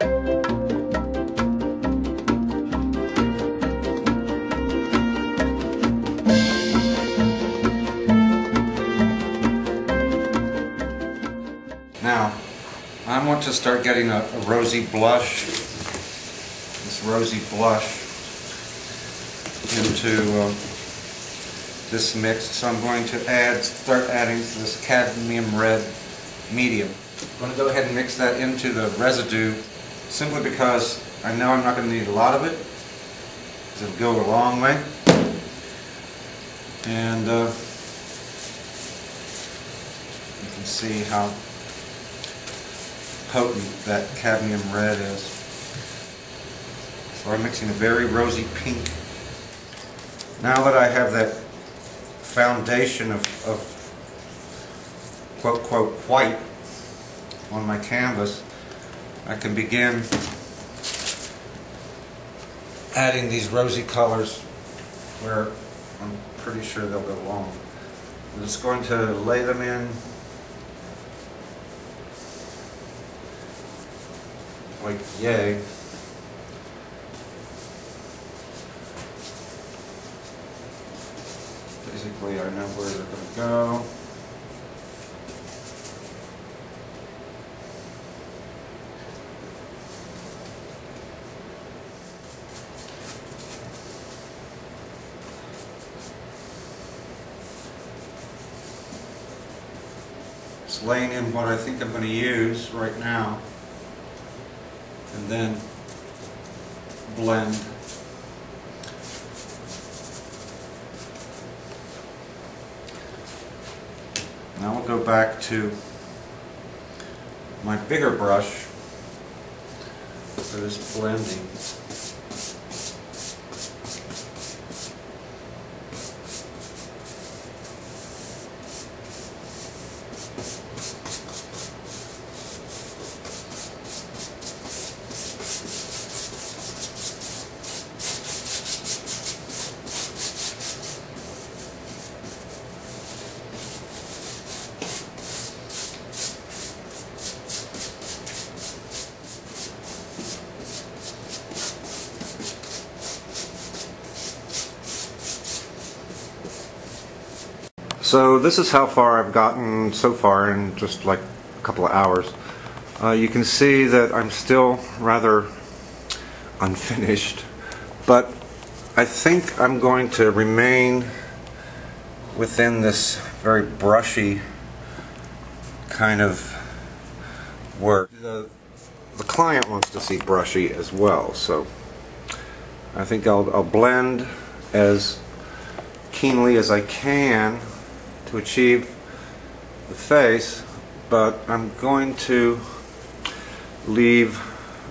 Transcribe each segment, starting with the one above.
Now, I want to start getting a rosy blush, this rosy blush, into this mix. So I'm going to start adding this cadmium red medium. I'm going to go ahead and mix that into the residue, simply because I know I'm not going to need a lot of it, because it'll go a long way. And you can see how potent that cadmium red is. So I'm mixing a very rosy pink. Now that I have that foundation of quote quote white on my canvas, I can begin adding these rosy colors where I'm pretty sure they'll go along. I'm just going to lay them in like yay. Basically, I know where they're going to go. Just laying in what I think I'm going to use right now, and then blend. Now we'll go back to my bigger brush for this blending. So this is how far I've gotten so far in just like a couple of hours. You can see that I'm still rather unfinished, but I think I'm going to remain within this very brushy kind of work. The client wants to see brushy as well, so I think I'll blend as keenly as I can to achieve the face, but I'm going to leave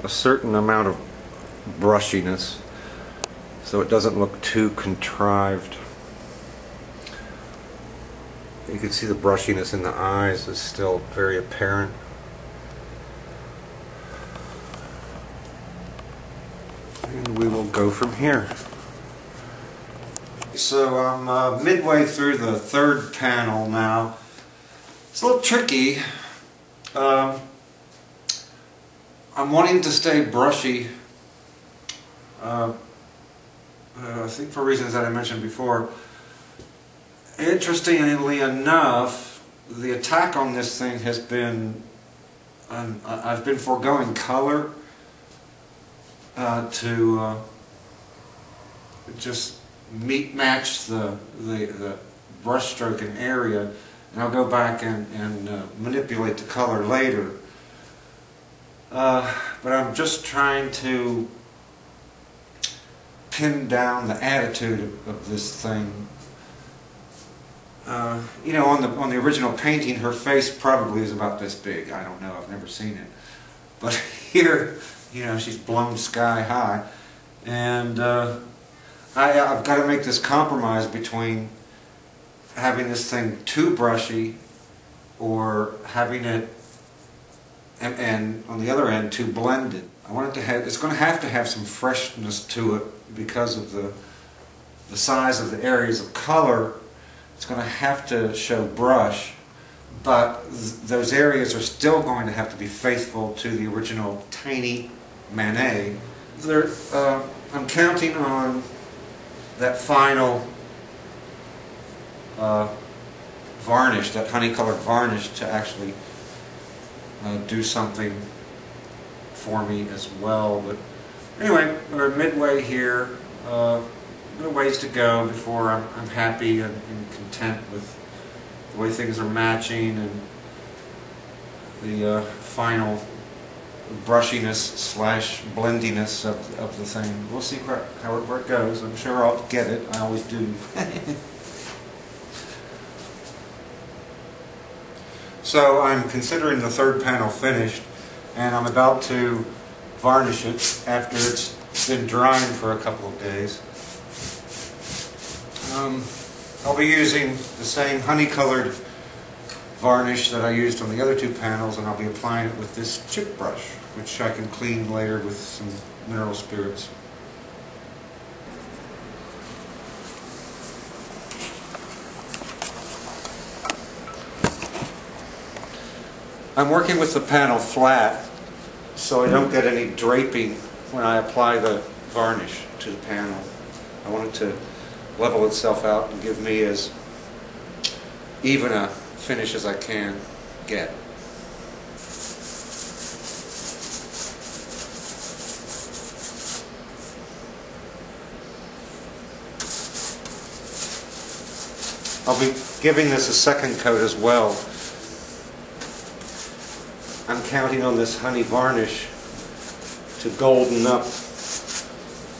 a certain amount of brushiness so it doesn't look too contrived. You can see the brushiness in the eyes is still very apparent. And we will go from here. So I'm midway through the third panel now. It's a little tricky. I'm wanting to stay brushy. I think for reasons that I mentioned before. Interestingly enough, the attack on this thing has been, I've been foregoing color to just match the brush stroke and area, and I'll go back and manipulate the color later. But I'm just trying to pin down the attitude of this thing. You know, on the original painting, her face probably is about this big. I don't know, I've never seen it. But here, you know, she's blown sky high, and I've got to make this compromise between having this thing too brushy or having it, and on the other end, too blended. I want it to have, it's going to have some freshness to it because of the size of the areas of color. It's going to have to show brush, but those areas are still going to have to be faithful to the original tiny Manet. I'm counting on that final varnish, that honey-colored varnish, to actually do something for me as well. But anyway, we're midway here. No ways to go before I'm happy and content with the way things are matching and the final brushiness slash blendiness of the thing. We'll see where it goes. I'm sure I'll get it. I always do. So I'm considering the third panel finished, and I'm about to varnish it after it's been drying for a couple of days. I'll be using the same honey-colored varnish that I used on the other two panels, and I'll be applying it with this chip brush, which I can clean later with some mineral spirits. I'm working with the panel flat so I don't get any draping when I apply the varnish to the panel. I want it to level itself out and give me as even a finish as I can get. I'll be giving this a second coat as well. I'm counting on this honey varnish to golden up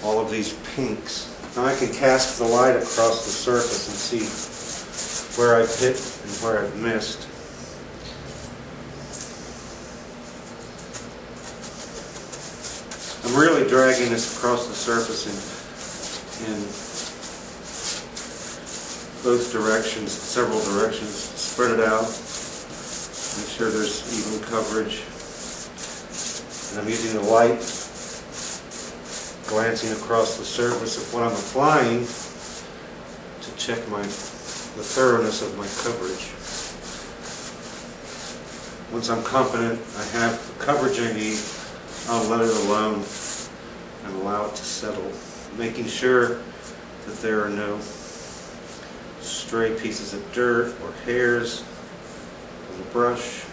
all of these pinks. Now I can cast the light across the surface and see where I've hit and where I've missed. I'm really dragging this across the surface in both directions, several directions. Spread it out. Make sure there's even coverage. And I'm using the light glancing across the surface of what I'm applying to check the thoroughness of my coverage. Once I'm confident I have the coverage I need, I'll let it alone and allow it to settle, making sure that there are no stray pieces of dirt or hairs on the brush.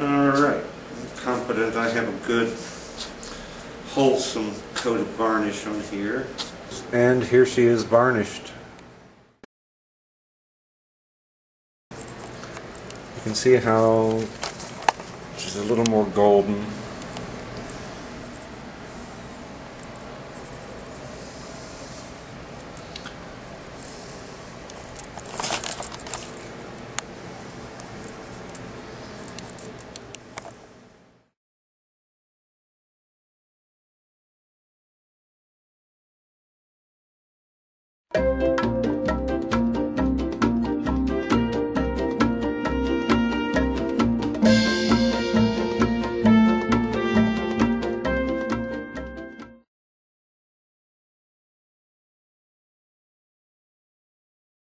Alright, I'm confident I have a good, wholesome coat of varnish on here. And here she is varnished. You can see how she's a little more golden.